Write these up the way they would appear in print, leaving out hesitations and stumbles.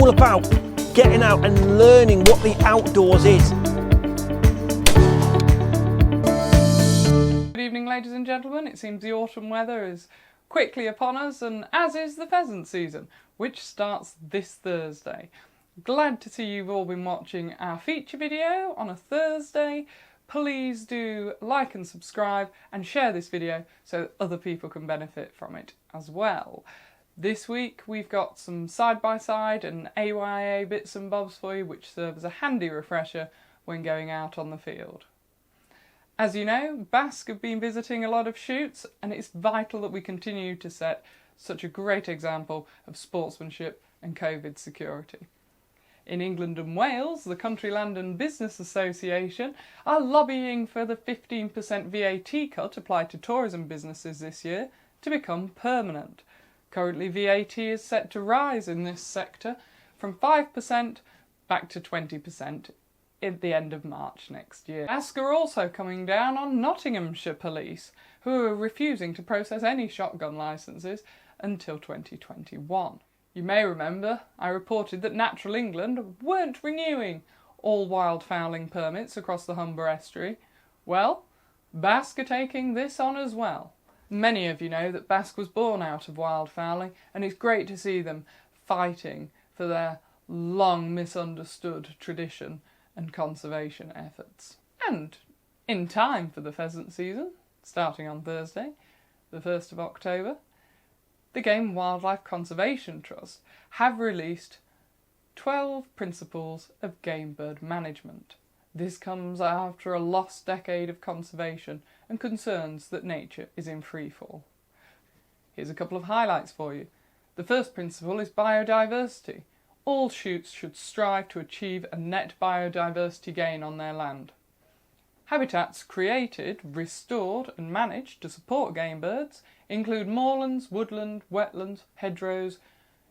all about getting out and learning what the outdoors is. Good evening, ladies and gentlemen. It seems the autumn weather is quickly upon us, and as is the pheasant season, which starts this Thursday. Glad to see you've all been watching our feature video on a Thursday. Please do like and subscribe and share this video so that other people can benefit from it as well. This week we've got some side-by-side and AYA bits and bobs for you, which serve as a handy refresher when going out on the field. As you know, BASC have been visiting a lot of shoots, and it's vital that we continue to set such a great example of sportsmanship and COVID security. In England and Wales, the Country Land and Business Association are lobbying for the 15% VAT cut applied to tourism businesses this year to become permanent. Currently, VAT is set to rise in this sector from 5% back to 20% at the end of March next year. BASC are also coming down on Nottinghamshire police, who are refusing to process any shotgun licences until 2021. You may remember I reported that Natural England weren't renewing all wildfowling permits across the Humber estuary. Well, BASC are taking this on as well. Many of you know that BASC was born out of wildfowling, and it's great to see them fighting for their long misunderstood tradition and conservation efforts. And in time for the pheasant season, starting on Thursday, the 1st of October, the Game and Wildlife Conservation Trust have released 12 principles of game bird management. This comes after a lost decade of conservation and concerns that nature is in freefall. Here's a couple of highlights for you. The first principle is biodiversity. All shoots should strive to achieve a net biodiversity gain on their land. Habitats created, restored and managed to support game birds include moorlands, woodland, wetlands, hedgerows,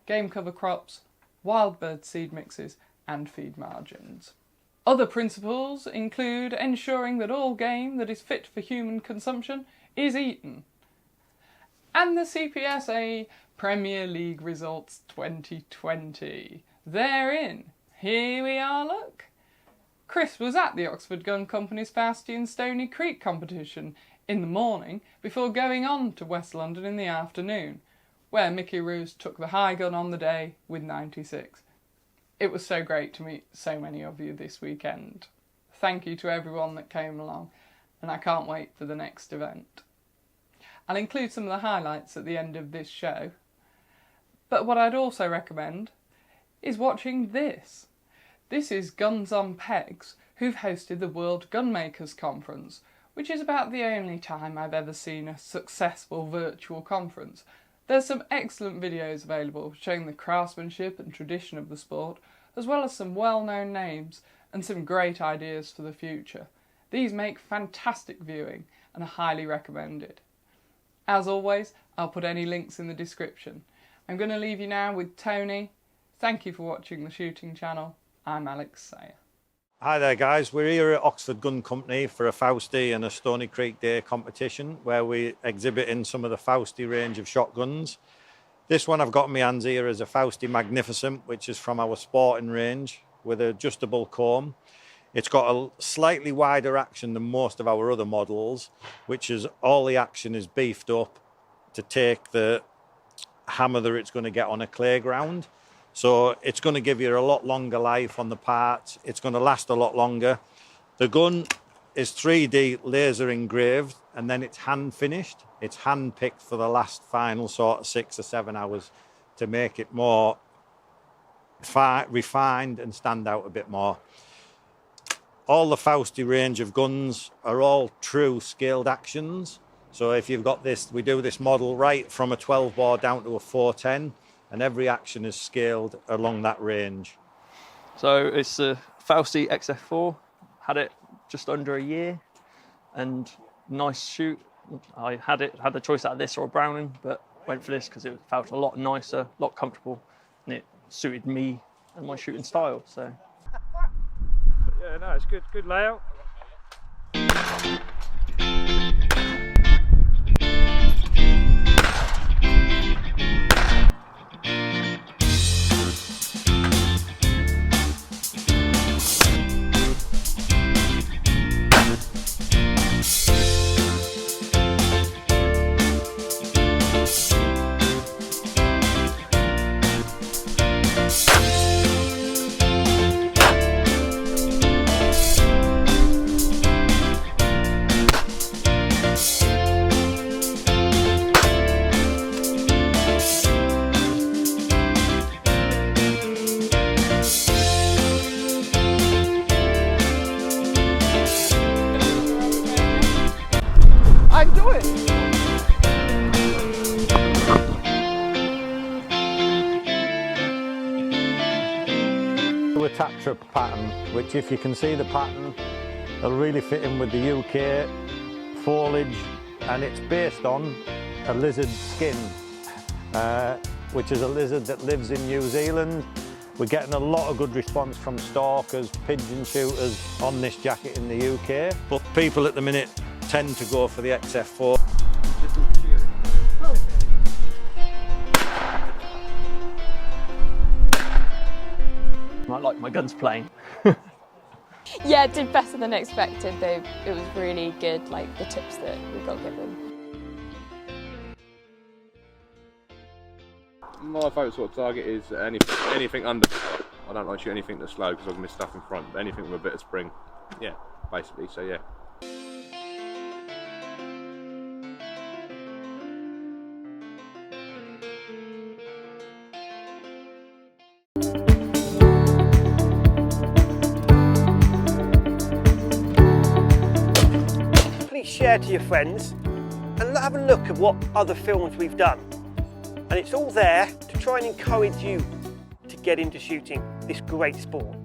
game cover crops, wild bird seed mixes and feed margins. Other principles include ensuring that all game that is fit for human consumption is eaten. And the CPSA Premier League results 2020. They're in. Here we are, look. Chris was at the Oxford Gun Company's Fausti and Stony Creek competition in the morning before going on to West London in the afternoon, where Mickey Roos took the high gun on the day with 96. It was so great to meet so many of you this weekend. Thank you to everyone that came along, and I can't wait for the next event. I'll include some of the highlights at the end of this show, but what I'd also recommend is watching this. This is Guns on Pegs, who've hosted the World Gunmakers Conference, which is about the only time I've ever seen a successful virtual conference. There's some excellent videos available showing the craftsmanship and tradition of the sport, as well as some well-known names and some great ideas for the future. These make fantastic viewing and are highly recommended. As always, I'll put any links in the description. I'm going to leave you now with Tony. Thank you for watching the Shooting Channel. I'm Alex Sayer. Hi there guys, we're here at Oxford Gun Company for a Fausti and a Stony Creek Day competition where we exhibit in some of the Fausti range of shotguns. This one I've got in my hands here is a Fausti Magnificent, which is from our sporting range with an adjustable comb. It's got a slightly wider action than most of our other models, which is all the action is beefed up to take the hammer that it's going to get on a clay ground. So it's going to give you a lot longer life on the parts. It's going to last a lot longer. The gun is 3D laser engraved and then it's hand finished. It's hand picked for the last final sort of 6 or 7 hours to make it more refined and stand out a bit more. All the Fausti range of guns are all true scaled actions. So if you've got this, we do this model right from a 12 bore down to a 410. And every action is scaled along that range. So it's a Fausti XF4, had it just under a year, and nice shoot. I had the choice out of this or a Browning, but went for this because it felt a lot nicer, a lot comfortable, and it suited me and my shooting style. So yeah, no, it's good layout. trip pattern, which if you can see the pattern, it'll really fit in with the UK foliage, and it's based on a lizard skin, which is a lizard that lives in New Zealand. We're getting a lot of good response from stalkers, pigeon shooters on this jacket in the UK. But people at the minute tend to go for the XF4. I like my guns plain. Yeah, it did better than expected. It was really good, like the tips that we got given. My favourite sort of target is anything under. I don't like to shoot anything that's slow because I've missed stuff in front, but anything with a bit of spring. Yeah, basically, so yeah. Please share to your friends and have a look at what other films we've done. And it's all there to try and encourage you to get into shooting this great sport.